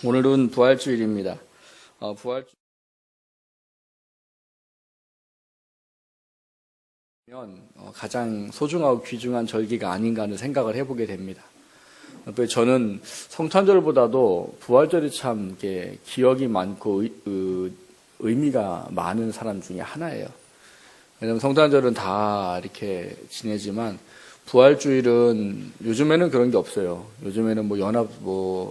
오늘은 부활주일입니다. 부활주일은 가장 소중하고 귀중한 절기가 아닌가 하는 생각을 해보게 됩니다. 저는 성탄절보다도 부활절이 참 기억이 많고 의미가 많은 사람 중에 하나예요. 왜냐하면 성탄절은 다 이렇게 지내지만 부활주일은 요즘에는 그런 게 없어요. 요즘에는 연합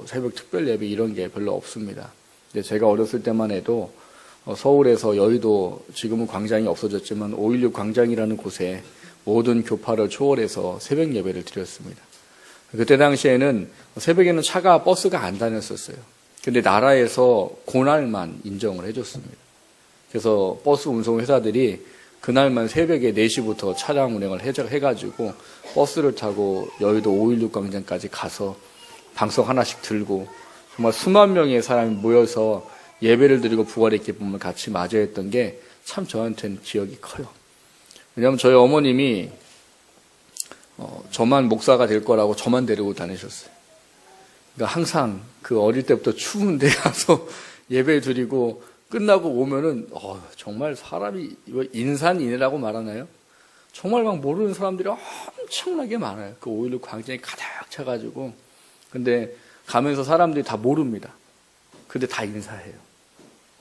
새벽 특별 예배 이런 게 별로 없습니다. 근데 제가 어렸을 때만 해도 서울에서 여의도 지금은 광장이 없어졌지만 5.16 광장이라는 곳에 모든 교파를 초월해서 새벽 예배를 드렸습니다. 그때 당시에는 새벽에는 차가 버스가 안 다녔었어요. 근데 나라에서 그날만 인정을 해줬습니다. 그래서 버스 운송 회사들이 그날만 새벽에 4시부터 차량 운행을 해가지고 버스를 타고 여의도 5.16 광장까지 가서 방석 하나씩 들고 정말 수만 명의 사람이 모여서 예배를 드리고 부활의 기쁨을 같이 맞이했던 게 참 저한테는 기억이 커요. 왜냐하면 저희 어머님이 저만 목사가 될 거라고 저만 데리고 다니셨어요. 그러니까 항상 그 어릴 때부터 추운 데 가서 예배 드리고 끝나고 오면은 정말 사람이 인산인해라고 말하나요? 정말 막 모르는 사람들이 엄청나게 많아요. 그 5.16 광장이 가득 차가지고. 근데 가면서 사람들이 다 모릅니다. 근데 다 인사해요.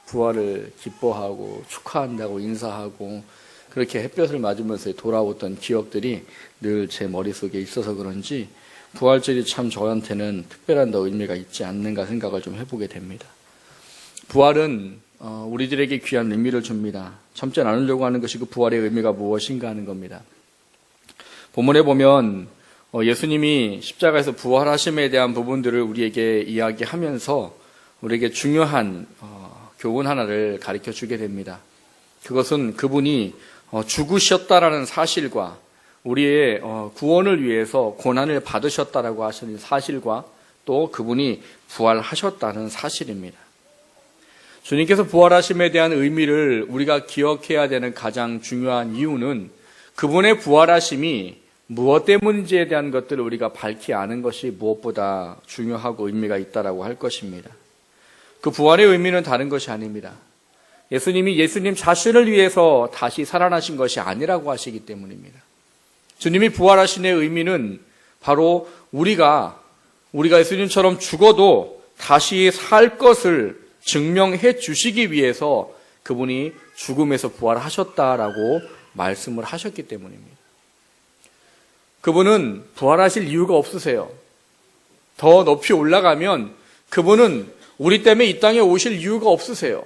부활을 기뻐하고 축하한다고 인사하고 그렇게 햇볕을 맞으면서 돌아왔던 기억들이 늘 제 머릿속에 있어서 그런지 부활절이 참 저한테는 특별한 더 의미가 있지 않는가 생각을 좀 해보게 됩니다. 부활은 우리들에게 귀한 의미를 줍니다. 참지 않으려고 하는 것이 그 부활의 의미가 무엇인가 하는 겁니다. 본문에 보면 예수님이 십자가에서 부활하심에 대한 부분들을 우리에게 이야기하면서 우리에게 중요한 교훈 하나를 가르쳐 주게 됩니다. 그것은 그분이 죽으셨다라는 사실과 우리의 구원을 위해서 고난을 받으셨다라고 하시는 사실과 또 그분이 부활하셨다는 사실입니다. 주님께서 부활하심에 대한 의미를 우리가 기억해야 되는 가장 중요한 이유는 그분의 부활하심이 무엇 때문인지에 대한 것들을 우리가 밝히 아는 것이 무엇보다 중요하고 의미가 있다라고 할 것입니다. 그 부활의 의미는 다른 것이 아닙니다. 예수님이 예수님 자신을 위해서 다시 살아나신 것이 아니라고 하시기 때문입니다. 주님이 부활하신의 의미는 바로 우리가 예수님처럼 죽어도 다시 살 것을 증명해 주시기 위해서 그분이 죽음에서 부활하셨다라고 말씀을 하셨기 때문입니다. 그분은 부활하실 이유가 없으세요. 더 높이 올라가면 그분은 우리 때문에 이 땅에 오실 이유가 없으세요.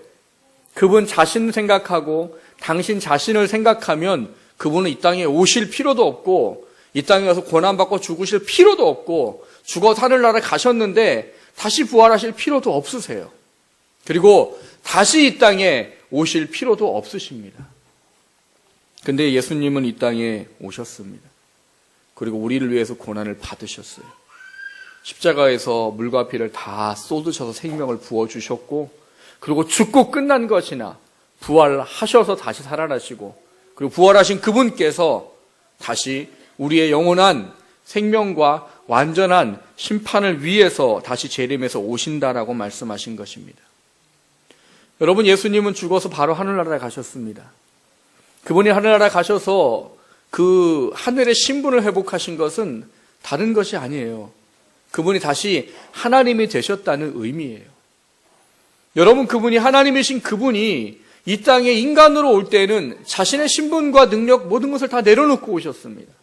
그분 자신을 생각하고 당신 자신을 생각하면 그분은 이 땅에 오실 필요도 없고 이 땅에 가서 고난받고 죽으실 필요도 없고 죽어서 하늘나라 가셨는데 다시 부활하실 필요도 없으세요. 그리고 다시 이 땅에 오실 필요도 없으십니다. 근데 예수님은 이 땅에 오셨습니다. 그리고 우리를 위해서 고난을 받으셨어요. 십자가에서 물과 피를 다 쏟으셔서 생명을 부어주셨고 그리고 죽고 끝난 것이나 부활하셔서 다시 살아나시고 그리고 부활하신 그분께서 다시 우리의 영원한 생명과 완전한 심판을 위해서 다시 재림해서 오신다라고 말씀하신 것입니다. 여러분, 예수님은 죽어서 바로 하늘나라에 가셨습니다. 그분이 하늘나라에 가셔서 그 하늘의 신분을 회복하신 것은 다른 것이 아니에요. 그분이 다시 하나님이 되셨다는 의미예요. 여러분, 그분이 하나님이신 그분이 이 땅에 인간으로 올 때는 자신의 신분과 능력 모든 것을 다 내려놓고 오셨습니다.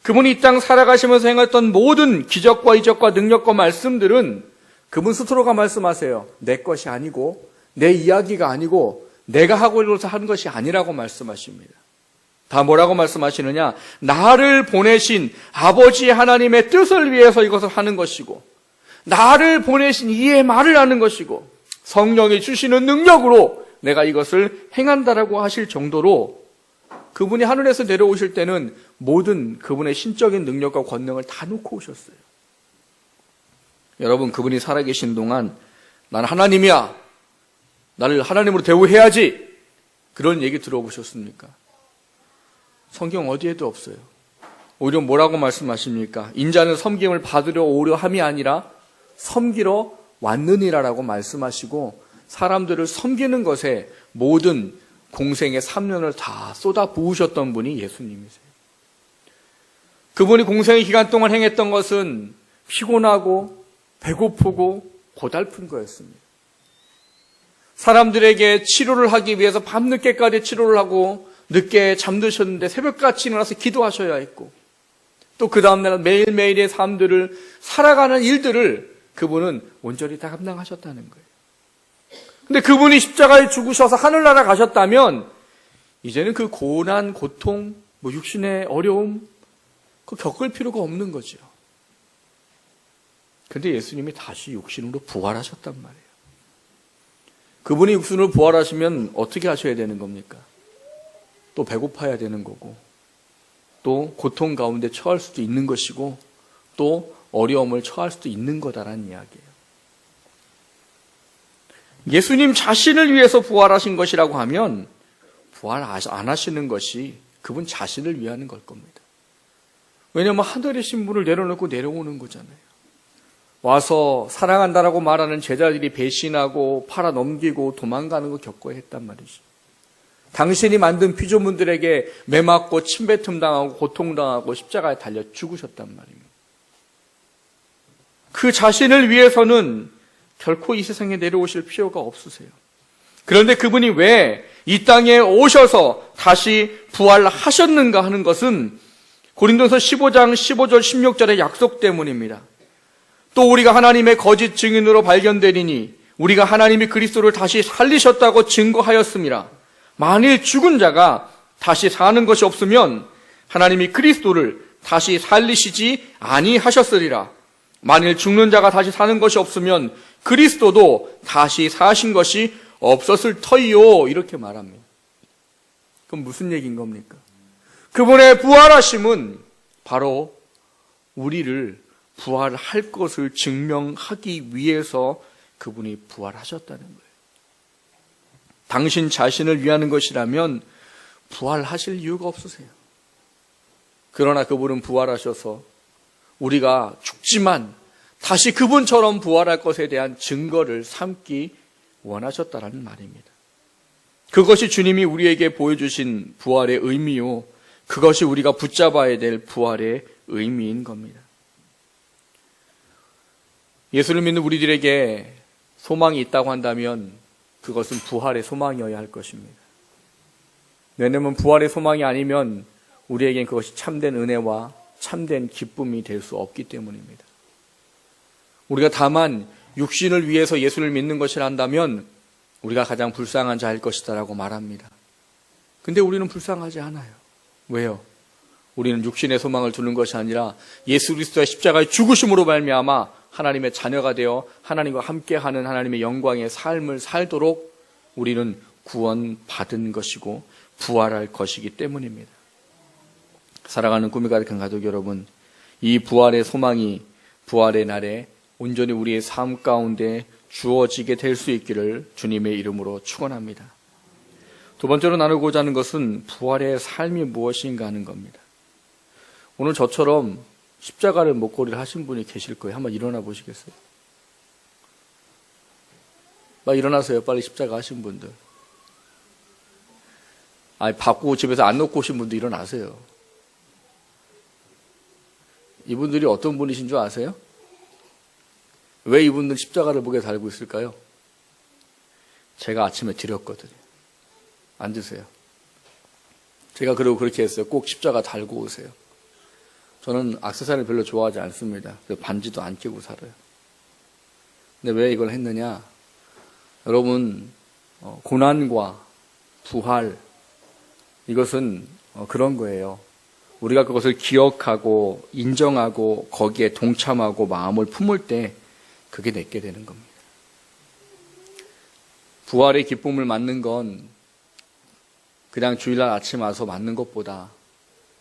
그분이 이 땅 살아가시면서 행했던 모든 기적과 이적과 능력과 말씀들은 그분 스스로가 말씀하세요. 내 것이 아니고 내 이야기가 아니고 내가 하고 있어서 하는 것이 아니라고 말씀하십니다. 다 뭐라고 말씀하시느냐? 나를 보내신 아버지 하나님의 뜻을 위해서 이것을 하는 것이고 나를 보내신 이의 말을 하는 것이고 성령이 주시는 능력으로 내가 이것을 행한다라고 하실 정도로 그분이 하늘에서 내려오실 때는 모든 그분의 신적인 능력과 권능을 다 놓고 오셨어요. 여러분, 그분이 살아계신 동안 난 하나님이야. 나를 하나님으로 대우해야지. 그런 얘기 들어보셨습니까? 성경 어디에도 없어요. 오히려 뭐라고 말씀하십니까? 인자는 섬김을 받으려 오려 함이 아니라 섬기러 왔느니라라고 말씀하시고 사람들을 섬기는 것에 모든 공생의 3년을 다 쏟아 부으셨던 분이 예수님이세요. 그분이 공생의 기간 동안 행했던 것은 피곤하고 배고프고 고달픈 거였습니다. 사람들에게 치료를 하기 위해서 밤늦게까지 치료를 하고 늦게 잠드셨는데 새벽같이 일어나서 기도하셔야 했고 또 그 다음날 매일매일의 삶들을 살아가는 일들을 그분은 온전히 다 감당하셨다는 거예요. 근데 그분이 십자가에 죽으셔서 하늘나라 가셨다면 이제는 그 고난, 고통, 육신의 어려움 그 겪을 필요가 없는 거죠. 근데 예수님이 다시 육신으로 부활하셨단 말이에요. 그분이 육신으로 부활하시면 어떻게 하셔야 되는 겁니까? 또 배고파야 되는 거고 또 고통 가운데 처할 수도 있는 것이고 또 어려움을 처할 수도 있는 거다라는 이야기예요. 예수님 자신을 위해서 부활하신 것이라고 하면 부활 안 하시는 것이 그분 자신을 위하는 걸 겁니다. 왜냐하면 하늘의 신분을 내려놓고 내려오는 거잖아요. 와서 사랑한다라고 말하는 제자들이 배신하고 팔아넘기고 도망가는 거 겪어야 했단 말이죠. 당신이 만든 피조물들에게 매맞고 침뱉음 당하고 고통당하고 십자가에 달려 죽으셨단 말입니다. 그 자신을 위해서는 결코 이 세상에 내려오실 필요가 없으세요. 그런데 그분이 왜 이 땅에 오셔서 다시 부활하셨는가 하는 것은 고린도서 15장 15절 16절의 약속 때문입니다. 또 우리가 하나님의 거짓 증인으로 발견되리니 우리가 하나님이 그리스도를 다시 살리셨다고 증거하였습니다. 만일 죽은 자가 다시 사는 것이 없으면 하나님이 그리스도를 다시 살리시지 아니하셨으리라. 만일 죽는 자가 다시 사는 것이 없으면 그리스도도 다시 사신 것이 없었을 터이요. 이렇게 말합니다. 그럼 무슨 얘기인 겁니까? 그분의 부활하심은 바로 우리를 부활할 것을 증명하기 위해서 그분이 부활하셨다는 거예요. 당신 자신을 위하는 것이라면 부활하실 이유가 없으세요. 그러나 그분은 부활하셔서 우리가 죽지만 다시 그분처럼 부활할 것에 대한 증거를 삼기 원하셨다라는 말입니다. 그것이 주님이 우리에게 보여주신 부활의 의미요. 그것이 우리가 붙잡아야 될 부활의 의미인 겁니다. 예수를 믿는 우리들에게 소망이 있다고 한다면 그것은 부활의 소망이어야 할 것입니다. 왜냐하면 부활의 소망이 아니면 우리에겐 그것이 참된 은혜와 참된 기쁨이 될 수 없기 때문입니다. 우리가 다만 육신을 위해서 예수를 믿는 것이라 한다면 우리가 가장 불쌍한 자일 것이다라고 말합니다. 근데 우리는 불쌍하지 않아요. 왜요? 우리는 육신의 소망을 두는 것이 아니라 예수 그리스도의 십자가의 죽으심으로 말미암아 하나님의 자녀가 되어 하나님과 함께하는 하나님의 영광의 삶을 살도록 우리는 구원받은 것이고 부활할 것이기 때문입니다. 살아가는 꿈이 가득한 가족 여러분, 이 부활의 소망이 부활의 날에 온전히 우리의 삶 가운데 주어지게 될 수 있기를 주님의 이름으로 축원합니다. 두 번째로 나누고자 하는 것은 부활의 삶이 무엇인가 하는 겁니다. 오늘 저처럼 십자가를 목걸이를 하신 분이 계실 거예요. 한번 일어나 보시겠어요? 일어나세요. 빨리 십자가 하신 분들. 바꾸고 집에서 안 놓고 오신 분들 일어나세요. 이분들이 어떤 분이신 줄 아세요? 왜 이분들 십자가를 목에 달고 있을까요? 제가 아침에 드렸거든요. 앉으세요. 제가 그리고 그렇게 했어요. 꼭 십자가 달고 오세요. 저는 액세서리를 별로 좋아하지 않습니다. 반지도 안 끼고 살아요. 근데 왜 이걸 했느냐? 여러분, 고난과 부활, 이것은 그런 거예요. 우리가 그것을 기억하고 인정하고 거기에 동참하고 마음을 품을 때 그게 내게 되는 겁니다. 부활의 기쁨을 맞는 건 그냥 주일날 아침 와서 맞는 것보다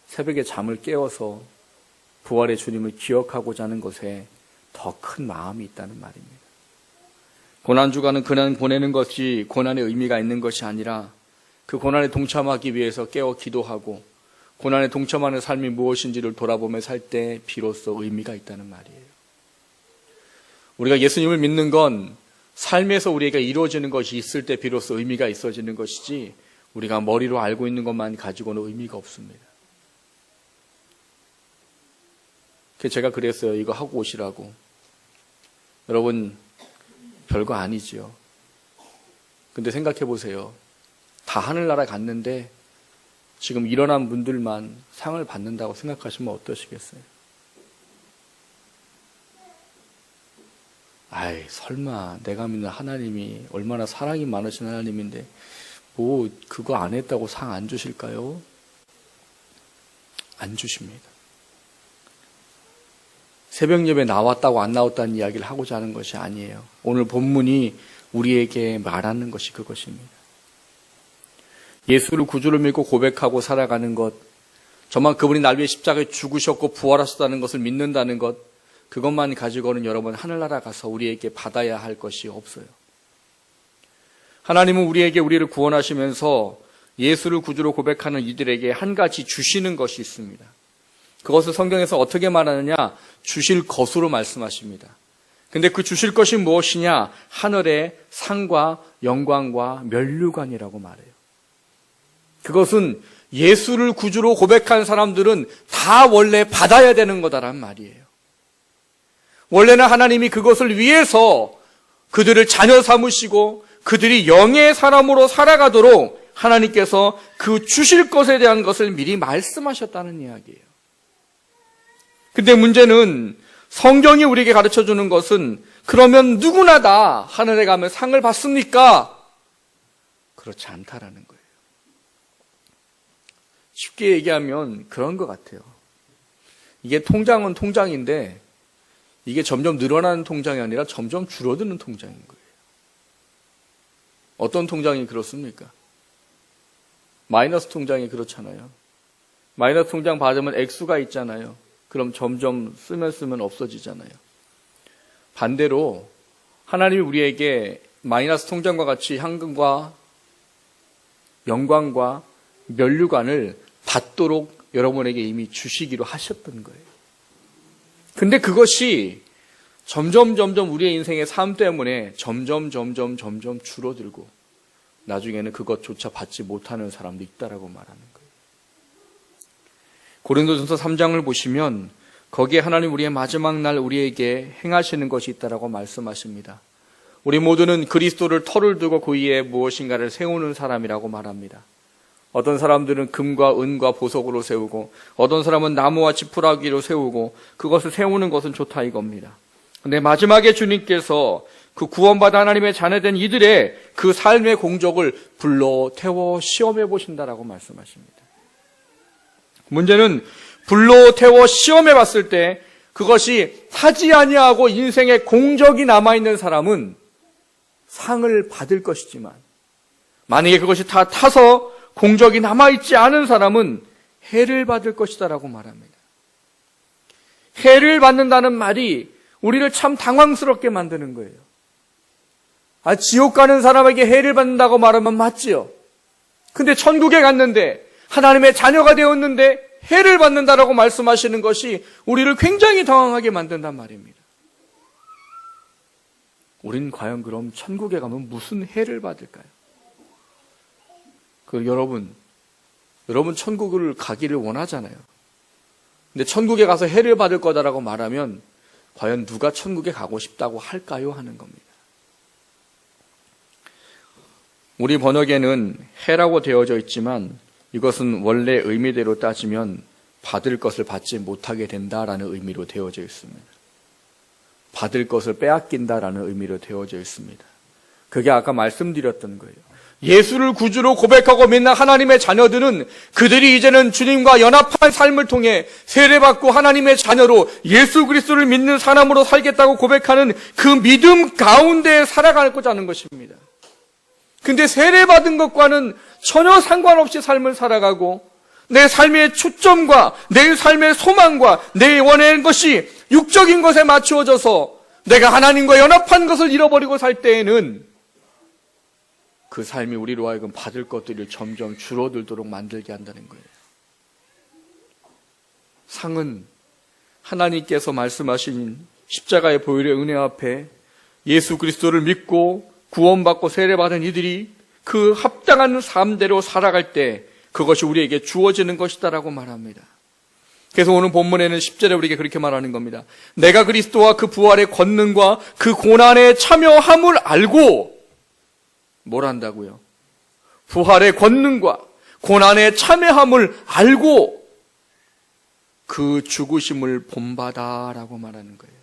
새벽에 잠을 깨워서 부활의 주님을 기억하고자 하는 것에 더 큰 마음이 있다는 말입니다. 고난주간은 고난 보내는 것이 고난의 의미가 있는 것이 아니라 그 고난에 동참하기 위해서 깨어 기도하고 고난에 동참하는 삶이 무엇인지를 돌아보며 살 때 비로소 의미가 있다는 말이에요. 우리가 예수님을 믿는 건 삶에서 우리에게 이루어지는 것이 있을 때 비로소 의미가 있어지는 것이지 우리가 머리로 알고 있는 것만 가지고는 의미가 없습니다. 제가 그랬어요. 이거 하고 오시라고. 여러분, 별거 아니지요. 근데 생각해 보세요. 다 하늘나라 갔는데 지금 일어난 분들만 상을 받는다고 생각하시면 어떠시겠어요? 아이, 설마 내가 믿는 하나님이 얼마나 사랑이 많으신 하나님인데 뭐 그거 안 했다고 상 안 주실까요? 안 주십니다. 새벽 예배 나왔다고 안 나왔다는 이야기를 하고자 하는 것이 아니에요. 오늘 본문이 우리에게 말하는 것이 그것입니다. 예수를 구주로 믿고 고백하고 살아가는 것, 저만 그분이 날 위해 십자가에 죽으셨고 부활하셨다는 것을 믿는다는 것, 그것만 가지고는 여러분 하늘나라 가서 우리에게 받아야 할 것이 없어요. 하나님은 우리를 구원하시면서 예수를 구주로 고백하는 이들에게 한 가지 주시는 것이 있습니다. 그것을 성경에서 어떻게 말하느냐? 주실 것으로 말씀하십니다. 근데 그 주실 것이 무엇이냐? 하늘의 상과 영광과 면류관이라고 말해요. 그것은 예수를 구주로 고백한 사람들은 다 원래 받아야 되는 거다란 말이에요. 원래는 하나님이 그것을 위해서 그들을 자녀 삼으시고 그들이 영의 사람으로 살아가도록 하나님께서 그 주실 것에 대한 것을 미리 말씀하셨다는 이야기예요. 근데 문제는 성경이 우리에게 가르쳐주는 것은 그러면 누구나 다 하늘에 가면 상을 받습니까? 그렇지 않다라는 거예요. 쉽게 얘기하면 그런 것 같아요. 이게 통장은 통장인데 이게 점점 늘어나는 통장이 아니라 점점 줄어드는 통장인 거예요. 어떤 통장이 그렇습니까? 마이너스 통장이 그렇잖아요. 마이너스 통장 받으면 액수가 있잖아요. 그럼 점점 쓰면 없어지잖아요. 반대로 하나님이 우리에게 마이너스 통장과 같이 향금과 영광과 면류관을 받도록 여러분에게 이미 주시기로 하셨던 거예요. 근데 그것이 점점 우리의 인생의 삶 때문에 점점 줄어들고 나중에는 그것조차 받지 못하는 사람도 있다라고 말하는 거예요. 고린도전서 3장을 보시면 거기에 하나님 우리의 마지막 날 우리에게 행하시는 것이 있다라고 말씀하십니다. 우리 모두는 그리스도를 터를 두고 그 위에 무엇인가를 세우는 사람이라고 말합니다. 어떤 사람들은 금과 은과 보석으로 세우고 어떤 사람은 나무와 지푸라기로 세우고 그것을 세우는 것은 좋다 이겁니다. 근데 마지막에 주님께서 그 구원받아 하나님의 자녀된 이들의 그 삶의 공적을 불러 태워 시험해 보신다라고 말씀하십니다. 문제는 불로 태워 시험해 봤을 때 그것이 타지 아니하고 인생의 공적이 남아있는 사람은 상을 받을 것이지만 만약에 그것이 다 타서 공적이 남아있지 않은 사람은 해를 받을 것이다라고 말합니다. 해를 받는다는 말이 우리를 참 당황스럽게 만드는 거예요. 지옥 가는 사람에게 해를 받는다고 말하면 맞지요. 근데 천국에 갔는데 하나님의 자녀가 되었는데 해를 받는다라고 말씀하시는 것이 우리를 굉장히 당황하게 만든단 말입니다. 우린 과연 그럼 천국에 가면 무슨 해를 받을까요? 여러분 천국을 가기를 원하잖아요. 근데 천국에 가서 해를 받을 거다라고 말하면 과연 누가 천국에 가고 싶다고 할까요? 하는 겁니다. 우리 번역에는 해라고 되어져 있지만 이것은 원래 의미대로 따지면 받을 것을 받지 못하게 된다라는 의미로 되어져 있습니다. 받을 것을 빼앗긴다라는 의미로 되어져 있습니다. 그게 아까 말씀드렸던 거예요. 예수를 구주로 고백하고 믿는 하나님의 자녀들은 그들이 이제는 주님과 연합한 삶을 통해 세례받고 하나님의 자녀로 예수 그리스도를 믿는 사람으로 살겠다고 고백하는 그 믿음 가운데 살아가고자 하는 것입니다. 근데 세례받은 것과는 전혀 상관없이 삶을 살아가고 내 삶의 초점과 내 삶의 소망과 내 원하는 것이 육적인 것에 맞추어져서 내가 하나님과 연합한 것을 잃어버리고 살 때에는 그 삶이 우리로 하여금 받을 것들이 점점 줄어들도록 만들게 한다는 거예요. 상은 하나님께서 말씀하신 십자가의 보혈의 은혜 앞에 예수 그리스도를 믿고 구원받고 세례받은 이들이 그 합당한 삶대로 살아갈 때 그것이 우리에게 주어지는 것이다라고 말합니다. 그래서 오늘 본문에는 10절에 우리에게 그렇게 말하는 겁니다. 내가 그리스도와 그 부활의 권능과 그 고난에 참여함을 알고 뭘 한다고요? 부활의 권능과 고난에 참여함을 알고 그 죽으심을 본받아라고 말하는 거예요.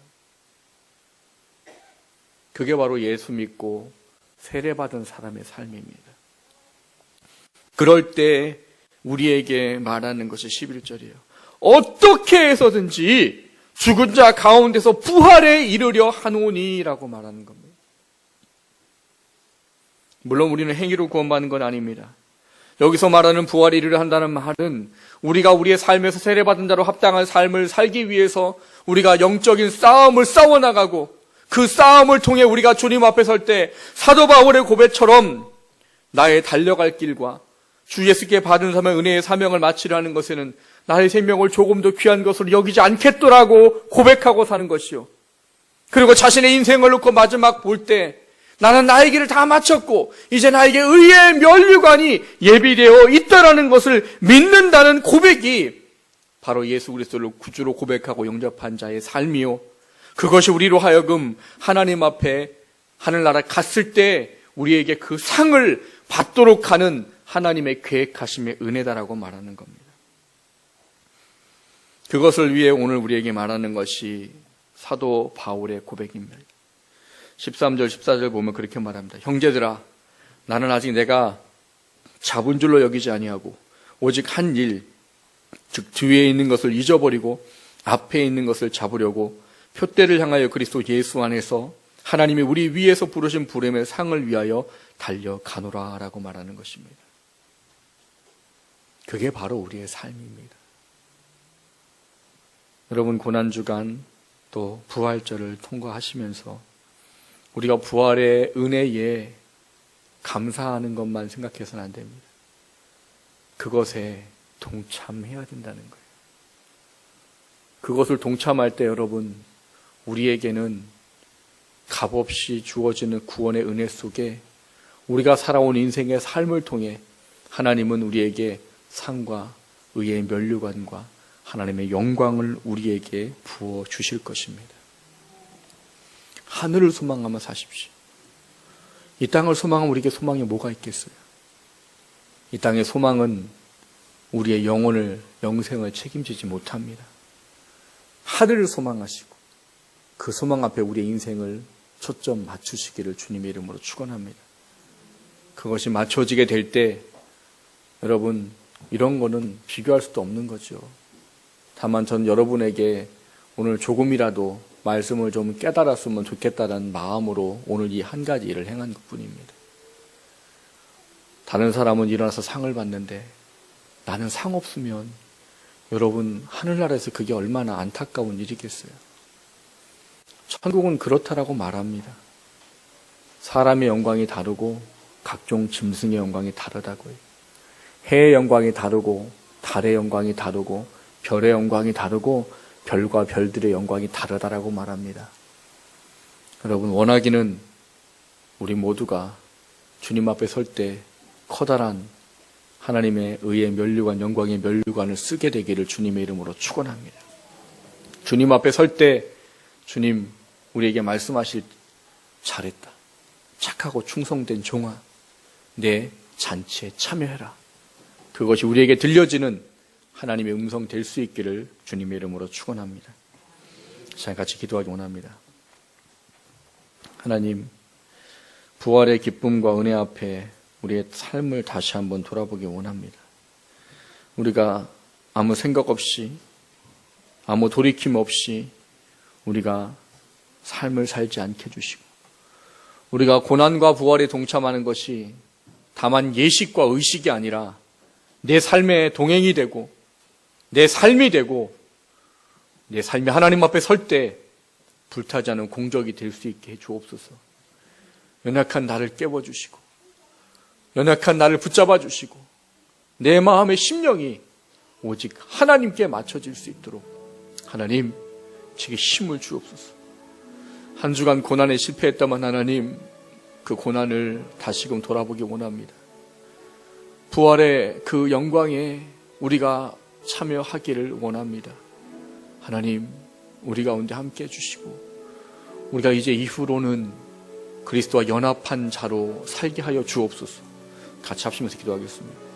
그게 바로 예수 믿고 세례받은 사람의 삶입니다. 그럴 때 우리에게 말하는 것이 11절이에요. 어떻게 해서든지 죽은 자 가운데서 부활에 이르려 하노니라고 말하는 겁니다. 물론 우리는 행위로 구원받는 건 아닙니다. 여기서 말하는 부활에 이르려 한다는 말은 우리가 우리의 삶에서 세례받은 자로 합당한 삶을 살기 위해서 우리가 영적인 싸움을 싸워나가고 그 싸움을 통해 우리가 주님 앞에 설 때 사도 바울의 고백처럼 나의 달려갈 길과 주 예수께 받은 은혜의 사명을 마치려는 것에는 나의 생명을 조금 더 귀한 것으로 여기지 않겠더라고 고백하고 사는 것이요. 그리고 자신의 인생을 놓고 마지막 볼 때 나는 나의 길을 다 마쳤고 이제 나에게 의의 면류관이 예비되어 있다라는 것을 믿는다는 고백이 바로 예수 그리스도를 구주로 고백하고 영접한 자의 삶이요. 그것이 우리로 하여금 하나님 앞에 하늘나라 갔을 때 우리에게 그 상을 받도록 하는 하나님의 계획하심의 은혜다라고 말하는 겁니다. 그것을 위해 오늘 우리에게 말하는 것이 사도 바울의 고백입니다. 13절 14절 보면 그렇게 말합니다. 형제들아 나는 아직 내가 잡은 줄로 여기지 아니하고 오직 한 일 즉 뒤에 있는 것을 잊어버리고 앞에 있는 것을 잡으려고 표대를 향하여 그리스도 예수 안에서 하나님이 우리 위에서 부르신 부름의 상을 위하여 달려가노라 라고 말하는 것입니다. 그게 바로 우리의 삶입니다. 여러분 고난주간 또 부활절을 통과하시면서 우리가 부활의 은혜에 감사하는 것만 생각해서는 안 됩니다. 그것에 동참해야 된다는 거예요. 그것을 동참할 때 여러분 우리에게는 값없이 주어지는 구원의 은혜 속에 우리가 살아온 인생의 삶을 통해 하나님은 우리에게 상과 의의 면류관과 하나님의 영광을 우리에게 부어 주실 것입니다. 하늘을 소망하며 사십시오. 이 땅을 소망하면 우리에게 소망이 뭐가 있겠어요? 이 땅의 소망은 우리의 영생을 책임지지 못합니다. 하늘을 소망하시고 그 소망 앞에 우리의 인생을 초점 맞추시기를 주님의 이름으로 축원합니다. 그것이 맞춰지게 될 때 여러분 이런 거는 비교할 수도 없는 거죠. 다만 전 여러분에게 오늘 조금이라도 말씀을 좀 깨달았으면 좋겠다는 마음으로 오늘 이 한 가지 일을 행한 것뿐입니다. 다른 사람은 일어나서 상을 받는데 나는 상 없으면 여러분 하늘나라에서 그게 얼마나 안타까운 일이겠어요. 천국은 그렇다라고 말합니다. 사람의 영광이 다르고 각종 짐승의 영광이 다르다고요. 해의 영광이 다르고 달의 영광이 다르고 별의 영광이 다르고 별과 별들의 영광이 다르다라고 말합니다. 여러분 원하기는 우리 모두가 주님 앞에 설 때 커다란 하나님의 의의 면류관, 영광의 면류관을 쓰게 되기를 주님의 이름으로 축원합니다. 주님 앞에 설 때 주님 우리에게 말씀하실 잘했다. 착하고 충성된 종아, 내 잔치에 참여해라. 그것이 우리에게 들려지는 하나님의 음성 될 수 있기를 주님의 이름으로 축원합니다. 자, 같이 기도하기 원합니다. 하나님, 부활의 기쁨과 은혜 앞에 우리의 삶을 다시 한번 돌아보기 원합니다. 우리가 아무 생각 없이, 아무 돌이킴 없이 우리가 삶을 살지 않게 해주시고, 우리가 고난과 부활에 동참하는 것이 다만 예식과 의식이 아니라 내 삶의 동행이 되고 내 삶이 되고 내 삶이 하나님 앞에 설 때 불타지 않은 공적이 될 수 있게 해 주옵소서. 연약한 나를 깨워주시고 연약한 나를 붙잡아 주시고 내 마음의 심령이 오직 하나님께 맞춰질 수 있도록 하나님 제게 힘을 주옵소서. 한 주간 고난에 실패했다만 하나님, 그 고난을 다시금 돌아보기 원합니다. 부활의 그 영광에 우리가 참여하기를 원합니다. 하나님, 우리 가운데 함께 해주시고 우리가 이제 이후로는 그리스도와 연합한 자로 살게 하여 주옵소서. 같이 합심해서 기도하겠습니다.